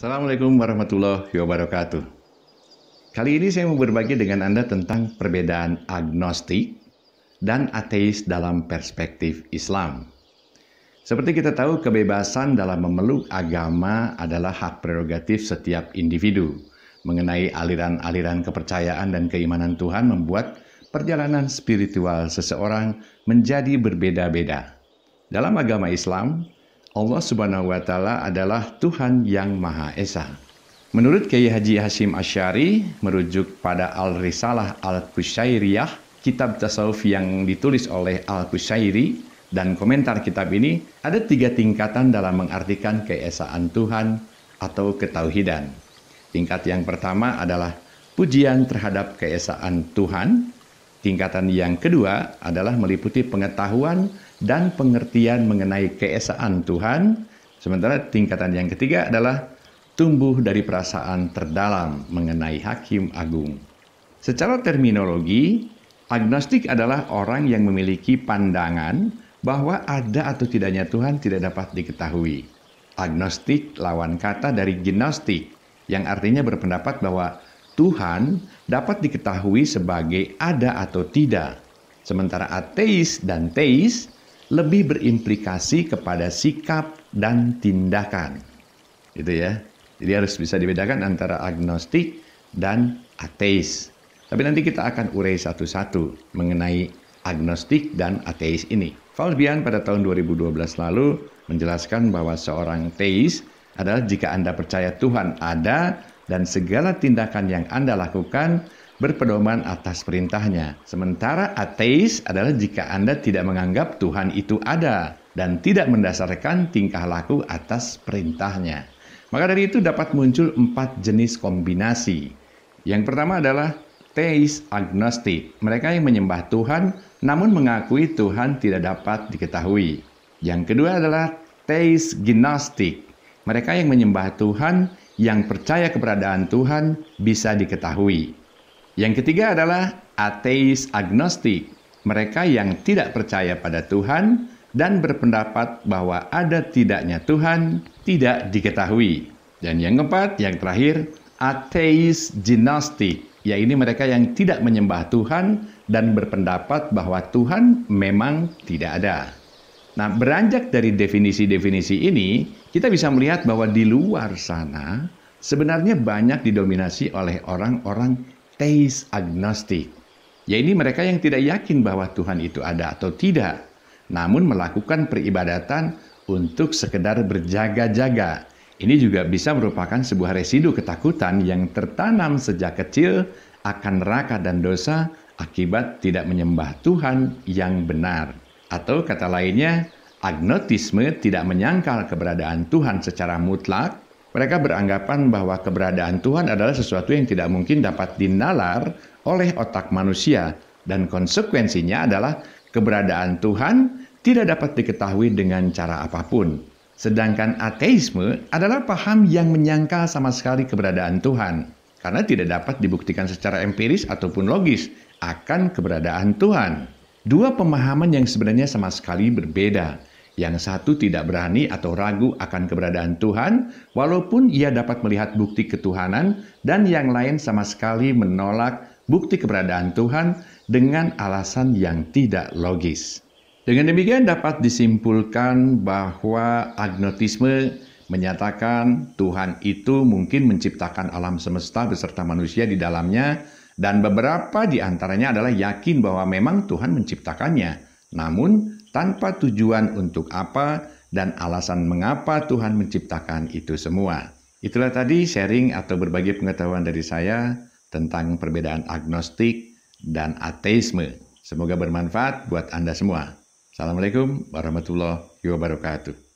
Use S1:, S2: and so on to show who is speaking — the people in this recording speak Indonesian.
S1: Assalamualaikum warahmatullahi wabarakatuh. Kali ini saya mau berbagi dengan Anda tentang perbedaan agnostik dan ateis dalam perspektif Islam. Seperti kita tahu, kebebasan dalam memeluk agama adalah hak prerogatif setiap individu. Mengenai aliran-aliran kepercayaan dan keimanan Tuhan membuat perjalanan spiritual seseorang menjadi berbeda-beda. Dalam agama Islam, Allah Subhanahu wa Ta'ala adalah Tuhan yang Maha Esa. Menurut Kiai Haji Hashim Asy'ari, merujuk pada Al-Risalah Al-Qusyairiyah, kitab tasawuf yang ditulis oleh Al-Qusyairi, dan komentar kitab ini, ada 3 tingkatan dalam mengartikan keesaan Tuhan atau ketauhidan. Tingkat yang pertama adalah pujian terhadap keesaan Tuhan. Tingkatan yang kedua adalah meliputi pengetahuan dan pengertian mengenai keesaan Tuhan. Sementara tingkatan yang ketiga adalah tumbuh dari perasaan terdalam mengenai Hakim Agung. Secara terminologi, agnostik adalah orang yang memiliki pandangan bahwa ada atau tidaknya Tuhan tidak dapat diketahui. Agnostik lawan kata dari gnostik, yang artinya berpendapat bahwa Tuhan dapat diketahui sebagai ada atau tidak. Sementara ateis dan teis lebih berimplikasi kepada sikap dan tindakan. Gitu ya. Jadi harus bisa dibedakan antara agnostik dan ateis. Tapi nanti kita akan urai satu-satu mengenai agnostik dan ateis ini. Falbian pada tahun 2012 lalu menjelaskan bahwa seorang teis adalah jika Anda percaya Tuhan ada dan segala tindakan yang Anda lakukan berpedoman atas perintahnya. Sementara ateis adalah jika Anda tidak menganggap Tuhan itu ada dan tidak mendasarkan tingkah laku atas perintahnya. Maka dari itu dapat muncul 4 jenis kombinasi. Yang pertama adalah teis agnostik. Mereka yang menyembah Tuhan namun mengakui Tuhan tidak dapat diketahui. Yang kedua adalah teis gnostik. Mereka yang menyembah Tuhan yang percaya keberadaan Tuhan bisa diketahui. Yang ketiga adalah ateis agnostik. Mereka yang tidak percaya pada Tuhan dan berpendapat bahwa ada tidaknya Tuhan tidak diketahui. Dan yang keempat, yang terakhir, ateis gnostik, yaitu mereka yang tidak menyembah Tuhan dan berpendapat bahwa Tuhan memang tidak ada. Nah, beranjak dari definisi-definisi ini, kita bisa melihat bahwa di luar sana sebenarnya banyak didominasi oleh orang-orang teis agnostik. Yaitu mereka yang tidak yakin bahwa Tuhan itu ada atau tidak, namun melakukan peribadatan untuk sekedar berjaga-jaga. Ini juga bisa merupakan sebuah residu ketakutan yang tertanam sejak kecil akan neraka dan dosa akibat tidak menyembah Tuhan yang benar. Atau kata lainnya, agnotisme tidak menyangkal keberadaan Tuhan secara mutlak. Mereka beranggapan bahwa keberadaan Tuhan adalah sesuatu yang tidak mungkin dapat dinalar oleh otak manusia. Dan konsekuensinya adalah keberadaan Tuhan tidak dapat diketahui dengan cara apapun. Sedangkan ateisme adalah paham yang menyangkal sama sekali keberadaan Tuhan. Karena tidak dapat dibuktikan secara empiris ataupun logis akan keberadaan Tuhan. Dua pemahaman yang sebenarnya sama sekali berbeda. Yang satu tidak berani atau ragu akan keberadaan Tuhan, walaupun ia dapat melihat bukti ketuhanan, dan yang lain sama sekali menolak bukti keberadaan Tuhan dengan alasan yang tidak logis. Dengan demikian dapat disimpulkan bahwa agnotisme menyatakan Tuhan itu mungkin menciptakan alam semesta beserta manusia di dalamnya, dan beberapa di antaranya adalah yakin bahwa memang Tuhan menciptakannya, namun tanpa tujuan untuk apa dan alasan mengapa Tuhan menciptakan itu semua. Itulah tadi sharing atau berbagi pengetahuan dari saya tentang perbedaan agnostik dan ateisme. Semoga bermanfaat buat Anda semua. Assalamualaikum warahmatullahi wabarakatuh.